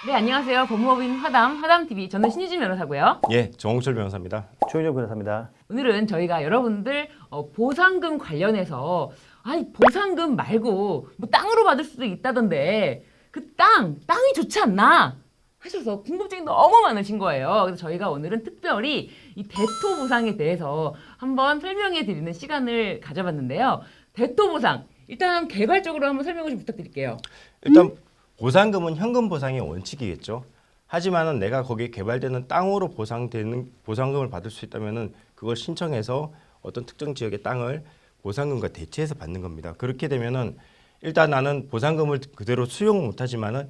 네, 안녕하세요. 법무법인 화담TV. 저는 신유진 변호사고요. 예, 정홍철 변호사입니다. 조윤정 변호사입니다. 오늘은 저희가 여러분들 보상금 관련해서 아니 보상금 말고 뭐 땅으로 받을 수도 있다던데 그 땅이 좋지 않나 하셔서 궁금증이 너무 많으신 거예요. 그래서 저희가 오늘은 특별히 이 대토 보상에 대해서 한번 설명해 드리는 시간을 가져봤는데요. 대토 보상 일단 개괄적으로 한번 설명을 좀 부탁드릴게요. 일단 보상금은 현금 보상의 원칙이겠죠. 하지만은 내가 거기에 개발되는 땅으로 보상금을 받을 수 있다면은 그걸 신청해서 어떤 특정 지역의 땅을 보상금과 대체해서 받는 겁니다. 그렇게 되면은 일단 나는 보상금을 그대로 수용 못하지만은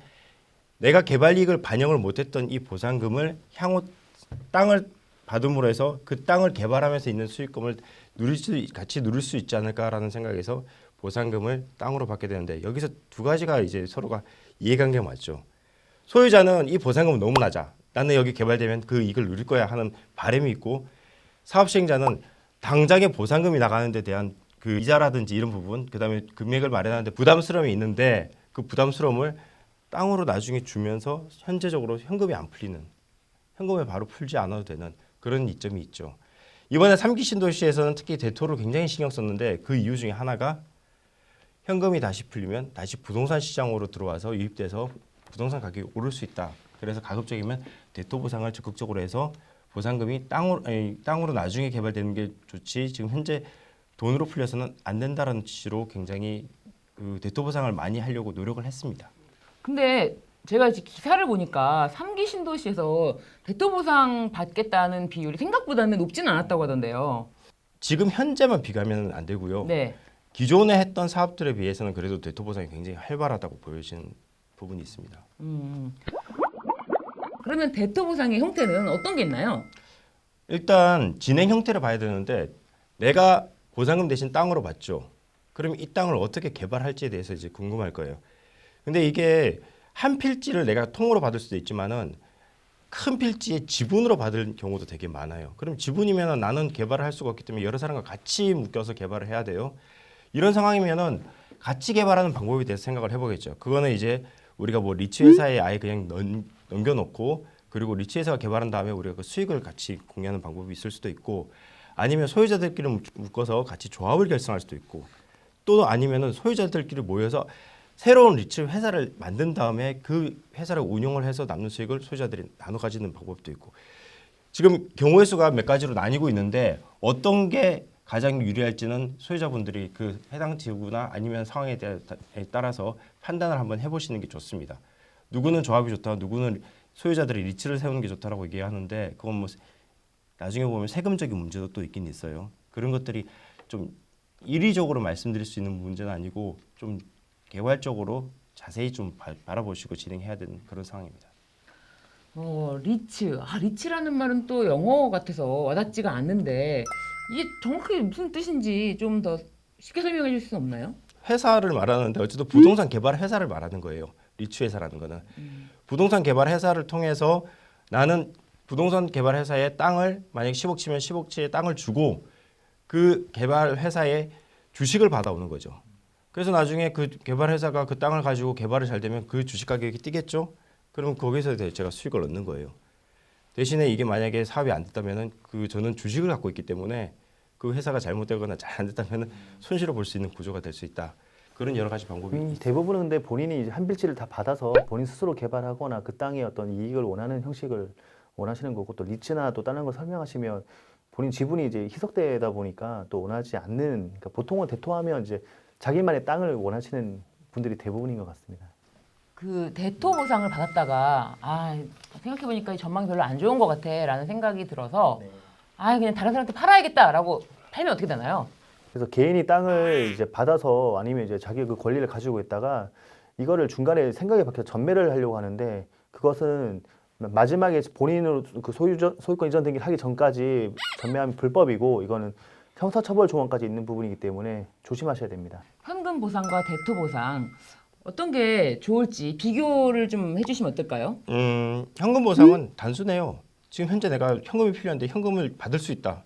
내가 개발 이익을 반영을 못했던 이 보상금을 향후 땅을 받음으로 해서 그 땅을 개발하면서 있는 수익금을 같이 누릴 수 있지 않을까라는 생각에서 보상금을 땅으로 받게 되는데 여기서 두 가지가 이제 서로가 이해관계가 맞죠. 소유자는 이 보상금은 너무 낮아. 나는 여기 개발되면 그 이익을 누릴 거야 하는 바람이 있고 사업 시행자는 당장의 보상금이 나가는 데 대한 그 이자라든지 이런 부분 그다음에 금액을 마련하는데 부담스러움이 있는데 그 부담스러움을 땅으로 나중에 주면서 현재적으로 현금이 안 풀리는 현금을 바로 풀지 않아도 되는 그런 이점이 있죠. 이번에 3기 신도시에서는 특히 대토를 굉장히 신경 썼는데 그 이유 중에 하나가 현금이 다시 풀리면 다시 부동산 시장으로 들어와서 유입돼서 부동산 가격이 오를 수 있다. 그래서 가급적이면 대토 보상을 적극적으로 해서 보상금이 땅으로 나중에 개발되는 게 좋지 지금 현재 돈으로 풀려서는 안 된다라는 취지로 굉장히 그 대토 보상을 많이 하려고 노력을 했습니다. 근데 제가 이제 기사를 보니까 3기 신도시에서 대토 보상 받겠다는 비율이 생각보다는 높지는 않았다고 하던데요. 지금 현재만 비교하면 안 되고요. 네. 기존에 했던 사업들에 비해서는 그래도 대토 보상이 굉장히 활발하다고 보여지는 부분이 있습니다. 그러면 대토 보상의 형태는 어떤 게 있나요? 일단 진행 형태를 봐야 되는데 내가 보상금 대신 땅으로 받죠. 그럼 이 땅을 어떻게 개발할지에 대해서 이제 궁금할 거예요. 근데 이게 한 필지를 내가 통으로 받을 수도 있지만은 큰 필지의 지분으로 받을 경우도 되게 많아요. 그럼 지분이면은 나는 개발을 할 수가 없기 때문에 여러 사람과 같이 묶여서 개발을 해야 돼요. 이런 상황이면은 같이 개발하는 방법에 대해서 생각을 해보겠죠. 그거는 이제 우리가 뭐 리츠 회사에 아예 그냥 넘겨놓고 그리고 리츠 회사가 개발한 다음에 우리가 그 수익을 같이 공유하는 방법이 있을 수도 있고 아니면 소유자들끼리 묶어서 같이 조합을 결성할 수도 있고 또 아니면은 소유자들끼리 모여서 새로운 리츠 회사를 만든 다음에 그 회사를 운용을 해서 남는 수익을 소유자들이 나눠 가지는 방법도 있고 지금 경우의 수가 몇 가지로 나뉘고 있는데 어떤 게 가장 유리할지는 소유자분들이 그 해당 지구나 아니면 상황에 따라서 판단을 한번 해보시는 게 좋습니다. 누구는 조합이 좋다, 누구는 소유자들이 리츠를 세우는 게 좋다라고 얘기하는데 그건 뭐 나중에 보면 세금적인 문제도 또 있긴 있어요. 그런 것들이 좀 이리적으로 말씀드릴 수 있는 문제는 아니고 좀 개괄적으로 자세히 좀 바라보시고 진행해야 되는 그런 상황입니다. 리츠. 리츠라는 말은 또 영어 같아서 와닿지가 않는데 이게 정확하게 무슨 뜻인지 좀 더 쉽게 설명해 줄 수 없나요? 회사를 말하는데 어쨌든 부동산 개발 회사를 말하는 거예요. 리츠 회사라는 거는 부동산 개발 회사를 통해서 나는 부동산 개발 회사에 땅을 만약 10억 치면 10억치의 땅을 주고 그 개발 회사에 주식을 받아오는 거죠. 그래서 나중에 그 개발 회사가 그 땅을 가지고 개발이 잘 되면 그 주식 가격이 뛰겠죠. 그럼 거기서 제가 수익을 얻는 거예요. 대신에 이게 만약에 사업이 안 됐다면은 저는 주식을 갖고 있기 때문에 그 회사가 잘못되거나 잘 안 됐다면은 손실을 볼 수 있는 구조가 될 수 있다. 그런 여러 가지 방법이 있습니다. 대부분은 근데 본인이 이제 한 필지를 다 받아서 본인 스스로 개발하거나 그 땅의 어떤 이익을 원하는 형식을 원하시는 거고 또 리츠나 또 다른 걸 설명하시면 본인 지분이 이제 희석되다 보니까 또 원하지 않는 그러니까 보통은 대토하면 이제 자기만의 땅을 원하시는 분들이 대부분인 것 같습니다. 그 대토 보상을 받았다가 생각해 보니까 이 전망이 별로 안 좋은 것 같아라는 생각이 들어서 그냥 다른 사람한테 팔아야겠다라고 팔면 어떻게 되나요? 그래서 개인이 땅을 이제 받아서 아니면 이제 자기 그 권리를 가지고 있다가 이거를 중간에 생각이 바뀌어 전매를 하려고 하는데 그것은 마지막에 본인으로 그 소유권 이전 등기를 하기 전까지 전매하면 불법이고 이거는 형사처벌 조항까지 있는 부분이기 때문에 조심하셔야 됩니다. 현금 보상과 대토 보상 어떤 게 좋을지 비교를 좀 해주시면 어떨까요? 현금 보상은 단순해요. 지금 현재 내가 현금이 필요한데 현금을 받을 수 있다.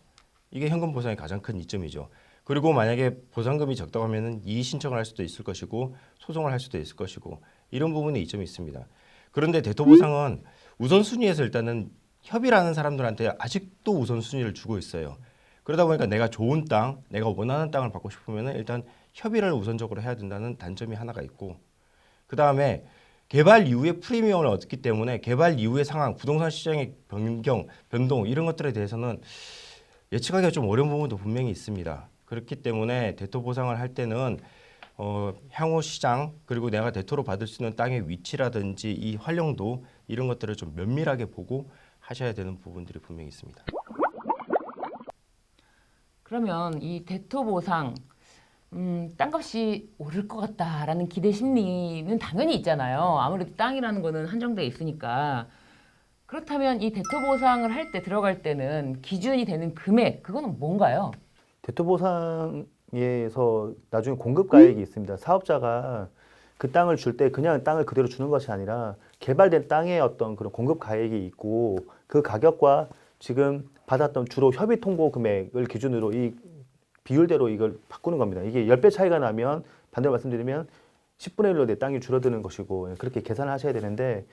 이게 현금 보상의 가장 큰 이점이죠. 그리고 만약에 보상금이 적다고 하면은 이의 신청을 할 수도 있을 것이고 소송을 할 수도 있을 것이고 이런 부분에 이점이 있습니다. 그런데 대토 보상은 우선순위에서 일단은 협의라는 사람들한테 아직도 우선순위를 주고 있어요. 그러다 보니까 내가 좋은 땅, 내가 원하는 땅을 받고 싶으면 일단 협의를 우선적으로 해야 된다는 단점이 하나가 있고, 그 다음에 개발 이후에 프리미엄을 얻기 때문에 개발 이후의 상황, 부동산 시장의 변동 이런 것들에 대해서는 예측하기가 좀 어려운 부분도 분명히 있습니다. 그렇기 때문에 대토 보상을 할 때는 향후 시장 그리고 내가 대토로 받을 수 있는 땅의 위치라든지 이 활용도 이런 것들을 좀 면밀하게 보고 하셔야 되는 부분들이 분명히 있습니다. 그러면 이 대토 보상 땅값이 오를 것 같다라는 기대 심리는 당연히 있잖아요. 아무래도 땅이라는 거는 한정돼 있으니까. 그렇다면 이 대토 보상을 할 때 들어갈 때는 기준이 되는 금액 그거는 뭔가요? 대토 보상에서 나중에 공급 가액이 있습니다. 사업자가 그 땅을 줄 때 그냥 땅을 그대로 주는 것이 아니라 개발된 땅에 어떤 그런 공급 가액이 있고 그 가격과 지금 받았던 주로 협의 통보 금액을 기준으로 이 비율대로 이걸 바꾸는 겁니다. 이게 10배 차이가 나면 반대로 말씀드리면 10분의 1로 내 땅이 줄어드는 것이고 그렇게 계산을 하셔야 되는데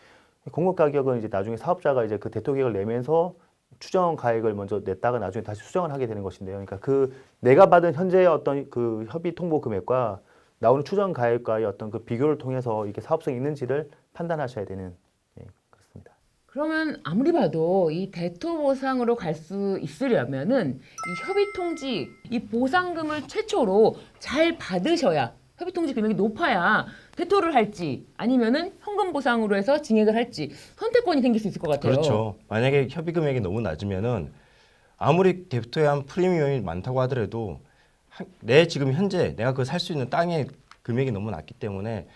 공급 가격은 이제 나중에 사업자가 이제 그 대토 계획을 내면서 추정 가액을 먼저 냈다가 나중에 다시 수정을 하게 되는 것인데요. 그러니까 그 내가 받은 현재의 어떤 그 협의 통보 금액과 나오는 추정 가액과의 어떤 그 비교를 통해서 이게 사업성이 있는지를 판단하셔야 되는 그렇습니다. 그러면 아무리 봐도 이 대토 보상으로 갈 수 있으려면은 이 협의 통지, 이 보상금을 최초로 잘 받으셔야 협의 통지 금액이 높아야 대토를 할지 아니면은 현금 보상으로 해서 증액을 할지 선택권이 생길 수 있을 것 같아요. 그렇죠. 만약에 협의 금액이 너무 낮으면은 아무리 대토에 한 프리미엄이 많다고 하더라도 내 지금 현재 내가 그 살 수 있는 땅의 금액이 너무 낮기 때문에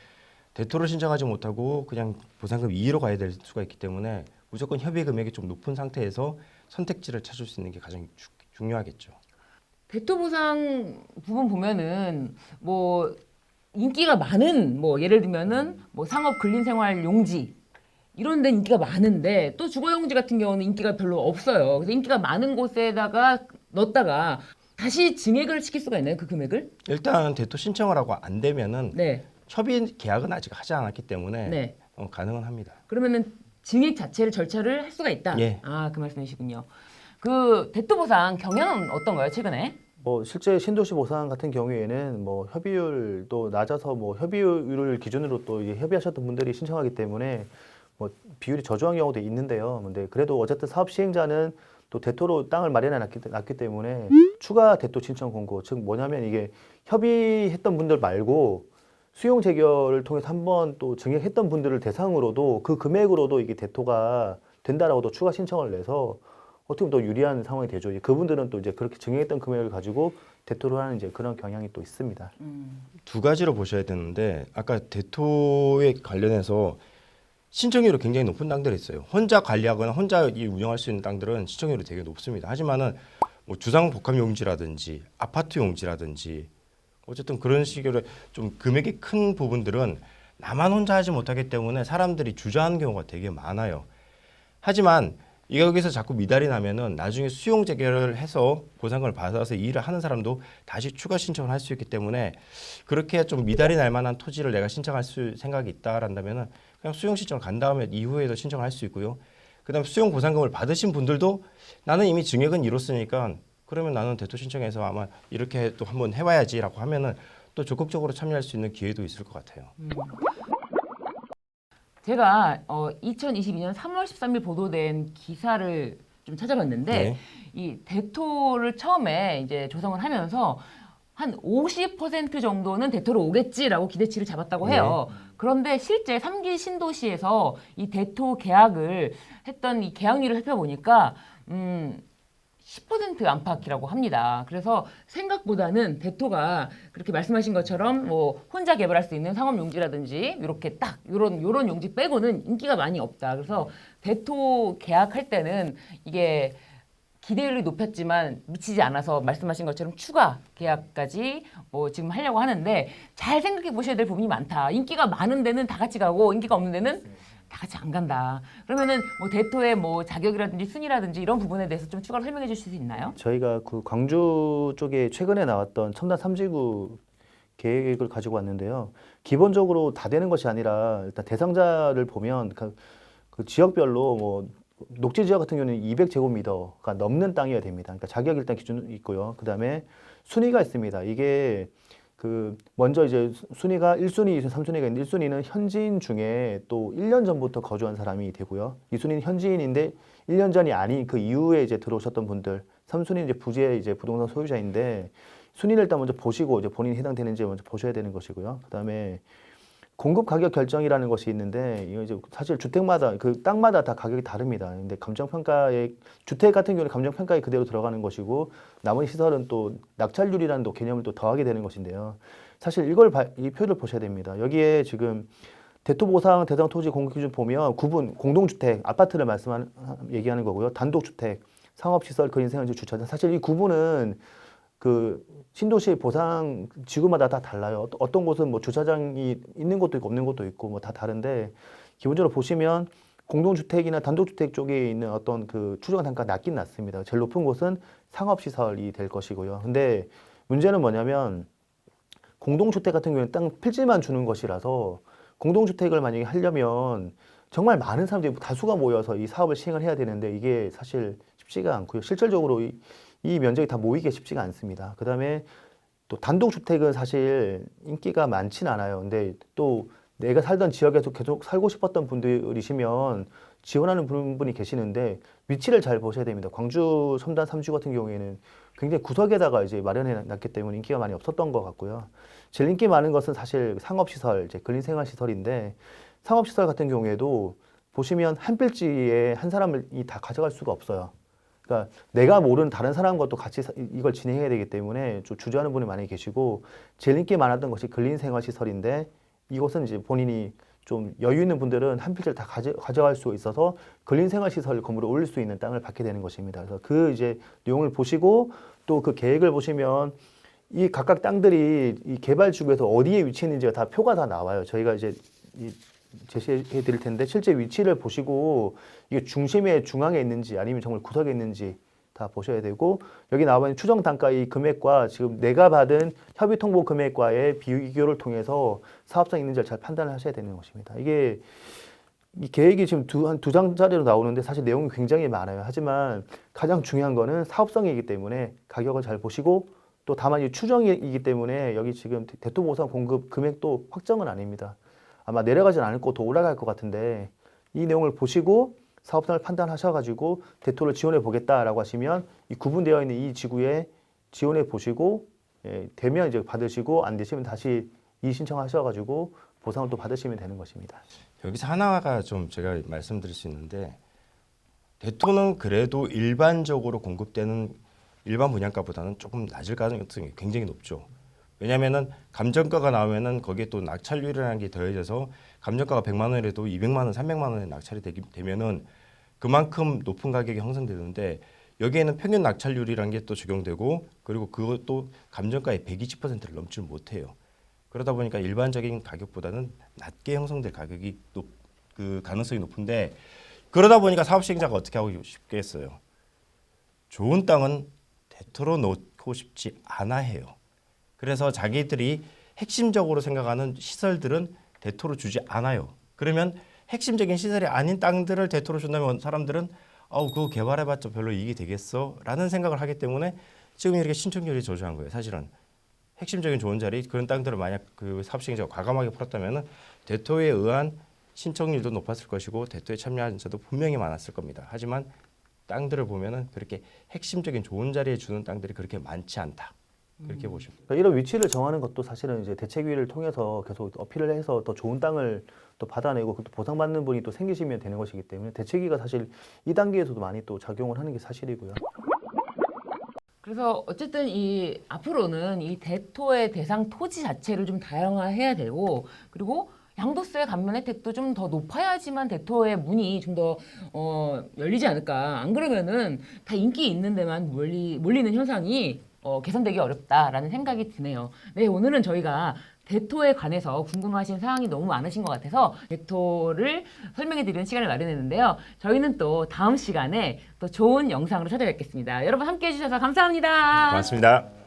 대토를 신청하지 못하고 그냥 보상금 2로 가야 될 수가 있기 때문에 무조건 협의 금액이 좀 높은 상태에서 선택지를 찾을 수 있는 게 가장 중요하겠죠. 대토 보상 부분 보면은 뭐 인기가 많은 뭐 예를 들면은 뭐 상업 근린생활 용지 이런 데 인기가 많은데 또 주거용지 같은 경우는 인기가 별로 없어요. 그래서 인기가 많은 곳에다가 넣었다가 다시 증액을 시킬 수가 있나요? 그 금액을? 일단 대토 신청을 하고 안 되면은 네. 협의 계약은 아직 하지 않았기 때문에 네. 가능은 합니다. 그러면은 증액 자체를 절차를 할 수가 있다. 예. 아, 그 말씀이시군요. 그 대토 보상 경향은 어떤가요? 최근에? 뭐 실제 신도시 보상 같은 경우에는 뭐 협의율도 낮아서 뭐 협의율을 기준으로 또 이제 협의하셨던 분들이 신청하기 때문에 뭐 비율이 저조한 경우도 있는데요. 근데 그래도 어쨌든 사업 시행자는 또 대토로 땅을 마련해 놨기 때문에 추가 대토 신청 공고, 즉 뭐냐면 이게 협의했던 분들 말고 수용 재결을 통해서 한번 또 증액했던 분들을 대상으로도 그 금액으로도 이게 대토가 된다라고도 추가 신청을 내서 어떻게 보면 더 유리한 상황이 되죠. 그분들은 또 이제 그렇게 증액했던 금액을 가지고 대토를 하는 이제 그런 경향이 또 있습니다. 두 가지로 보셔야 되는데 아까 대토에 관련해서 신청률이 굉장히 높은 땅들이 있어요. 혼자 관리하거나 혼자 운영할 수 있는 땅들은 신청률이 되게 높습니다. 하지만은 뭐 주상 복합 용지라든지 아파트 용지라든지 어쨌든 그런 식으로 좀 금액이 큰 부분들은 나만 혼자 하지 못하기 때문에 사람들이 주저하는 경우가 되게 많아요. 하지만 여기서 자꾸 미달이 나면은 나중에 수용 재결을 해서 보상금을 받아서 이 일을 하는 사람도 다시 추가 신청을 할 수 있기 때문에 그렇게 좀 미달이 날 만한 토지를 내가 신청할 생각이 있다란다면은 그냥 수용 신청을 간 다음에 이후에도 신청을 할 수 있고요. 그다음 수용 보상금을 받으신 분들도 나는 이미 증액은 이뤘으니까 그러면 나는 대토 신청해서 아마 이렇게 또 한번 해봐야지라고 하면은 또 적극적으로 참여할 수 있는 기회도 있을 것 같아요. 제가 2022년 3월 13일 보도된 기사를 좀 찾아봤는데 네. 이 대토를 처음에 이제 조성을 하면서 한 50% 정도는 대토로 오겠지라고 기대치를 잡았다고 해요. 그런데 실제 3기 신도시에서 이 대토 계약을 했던 이 계약률을 살펴보니까 10% 안팎이라고 합니다. 그래서 생각보다는 대토가 그렇게 말씀하신 것처럼 뭐 혼자 개발할 수 있는 상업 용지라든지 이렇게 딱 요런 용지 빼고는 인기가 많이 없다. 그래서 대토 계약할 때는 이게 기대율이 높였지만 미치지 않아서 말씀하신 것처럼 추가 계약까지 뭐 지금 하려고 하는데 잘 생각해 보셔야 될 부분이 많다. 인기가 많은 데는 다 같이 가고 인기가 없는 데는 다 같이 안 간다. 그러면은 뭐 대토의 뭐 자격이라든지 순위라든지 이런 부분에 대해서 좀 추가로 설명해 주실 수 있나요? 저희가 그 광주 쪽에 최근에 나왔던 첨단 3지구 계획을 가지고 왔는데요. 기본적으로 다 되는 것이 아니라 일단 대상자를 보면 그 지역별로 뭐 녹지 지역 같은 경우는 200제곱미터가 넘는 땅이어야 됩니다. 그러니까 자격 일단 기준이 있고요. 그다음에 순위가 있습니다. 이게 그 먼저 이제 순위가 1순위, 2순위, 3순위가 있는데 1순위는 현지인 중에 또 1년 전부터 거주한 사람이 되고요. 2순위는 현지인인데 1년 전이 아닌 그 이후에 이제 들어오셨던 분들, 3순위는 이제 부재 이제 부동산 소유자인데 순위를 일단 먼저 보시고 이제 본인이 해당되는지 먼저 보셔야 되는 것이고요. 그다음에 공급 가격 결정이라는 것이 있는데 이거 이제 사실 주택마다 그 땅마다 다 가격이 다릅니다. 근데 감정평가에 주택 같은 경우는 감정평가에 그대로 들어가는 것이고 나머지 시설은 또 낙찰률이라는 또 개념을 또 더하게 되는 것인데요. 사실 이 표를 보셔야 됩니다. 여기에 지금 대토보상 대상 토지 공급 기준 보면 구분 공동주택 아파트를 얘기하는 거고요. 단독주택 상업시설 근린생활지 주차장 사실 이 구분은 그 신도시 보상 지구마다 다 달라요. 어떤 곳은 뭐 주차장이 있는 곳도 있고 없는 곳도 있고 뭐 다 다른데 기본적으로 보시면 공동주택이나 단독주택 쪽에 있는 어떤 그 추정 단가 낮긴 낮습니다. 제일 높은 곳은 상업시설이 될 것이고요. 근데 문제는 뭐냐면 공동주택 같은 경우에는 땅 필지만 주는 것이라서 공동주택을 만약에 하려면 정말 많은 사람들이 다수가 모여서 이 사업을 시행을 해야 되는데 이게 사실 쉽지가 않고요. 실질적으로 이 면적이 다 모이기가 쉽지가 않습니다. 그 다음에 또 단독주택은 사실 인기가 많진 않아요. 근데 또 내가 살던 지역에서 계속 살고 싶었던 분들이시면 지원하는 분이 계시는데 위치를 잘 보셔야 됩니다. 광주 섬단 3주 같은 경우에는 굉장히 구석에다가 이제 마련해 놨기 때문에 인기가 많이 없었던 것 같고요. 제일 인기 많은 것은 사실 상업시설, 이제 근린생활시설인데 상업시설 같은 경우에도 보시면 한 필지에 한 사람이 다 가져갈 수가 없어요. 그러니까 내가 모르는 다른 사람과 또 같이 이걸 진행해야 되기 때문에 좀 주저하는 분이 많이 계시고 제일 인기 많았던 것이 근린생활시설인데 이곳은 이제 본인이 좀 여유 있는 분들은 한 필지를 다 가져갈 수 있어서 근린생활시설 건물을 올릴 수 있는 땅을 받게 되는 것입니다. 그래서 그 이제 내용을 보시고 또 그 계획을 보시면 이 각각 땅들이 이 개발지구에서 어디에 위치했는지가 다 표가 다 나와요. 저희가 이제 제시해 드릴 텐데 실제 위치를 보시고 이게 중앙에 있는지 아니면 정말 구석에 있는지 다 보셔야 되고 여기 나와 있는 추정 단가의 금액과 지금 내가 받은 협의 통보 금액과의 비교를 통해서 사업성 있는지를 잘 판단을 하셔야 되는 것입니다. 이게 이 계획이 지금 한 두 장짜리로 나오는데 사실 내용이 굉장히 많아요. 하지만 가장 중요한 거는 사업성이기 때문에 가격을 잘 보시고 또 다만 이 추정이기 때문에 여기 지금 대토보상 공급 금액도 확정은 아닙니다. 아마 내려가진 않을 거고 더 올라갈 것 같은데 이 내용을 보시고 사업성을 판단하셔가지고 대토를 지원해 보겠다라고 하시면 이 구분되어 있는 이 지구에 지원해 보시고 되면 이제 받으시고 안 되시면 다시 이의신청하셔가지고 보상을 또 받으시면 되는 것입니다. 여기서 하나가 좀 제가 말씀드릴 수 있는데 대토는 그래도 일반적으로 공급되는 일반 분양가보다는 조금 낮을 가능성이 굉장히 높죠. 왜냐하면은 감정가가 나오면은 거기에 또 낙찰률이라는 게 더해져서 감정가가 100만 원이라도 200만 원, 300만 원에 낙찰이 되면은 그만큼 높은 가격이 형성되는데 여기에는 평균 낙찰률이라는 게 또 적용되고 그리고 그것도 감정가의 120%를 넘지 못해요. 그러다 보니까 일반적인 가격보다는 낮게 형성될 가격이 그 가능성이 높은데 그러다 보니까 사업 시행자가 어떻게 하고 싶겠어요? 좋은 땅은 대토로 놓고 싶지 않아 해요. 그래서 자기들이 핵심적으로 생각하는 시설들은 대토로 주지 않아요. 그러면 핵심적인 시설이 아닌 땅들을 대토로 준다면 사람들은 그거 개발해봤자 별로 이익이 되겠어? 라는 생각을 하기 때문에 지금 이렇게 신청률이 저조한 거예요. 사실은 핵심적인 좋은 자리 그런 땅들을 만약 그 사업 시행자가 과감하게 풀었다면 대토에 의한 신청률도 높았을 것이고 대토에 참여한 자도 분명히 많았을 겁니다. 하지만 땅들을 보면은 그렇게 핵심적인 좋은 자리에 주는 땅들이 그렇게 많지 않다. 그렇게 보시면. 그러니까 이런 위치를 정하는 것도 사실은 이제 대책위를 통해서 계속 어필을 해서 더 좋은 땅을 또 받아내고 또 보상받는 분이 또 생기시면 되는 것이기 때문에 대책위가 사실 이 단계에서도 많이 또 작용을 하는 게 사실이고요. 그래서 어쨌든 이 앞으로는 이 대토의 대상 토지 자체를 좀 다양화해야 되고 그리고 양도세 감면 혜택도 좀 더 높아야지만 대토의 문이 좀 더 열리지 않을까. 안 그러면은 다 인기 있는 데만 몰리는 현상이 개선되기 어렵다라는 생각이 드네요. 네, 오늘은 저희가 대토에 관해서 궁금하신 사항이 너무 많으신 것 같아서 대토를 설명해 드리는 시간을 마련했는데요. 저희는 또 다음 시간에 또 좋은 영상으로 찾아뵙겠습니다. 여러분 함께 해주셔서 감사합니다. 고맙습니다.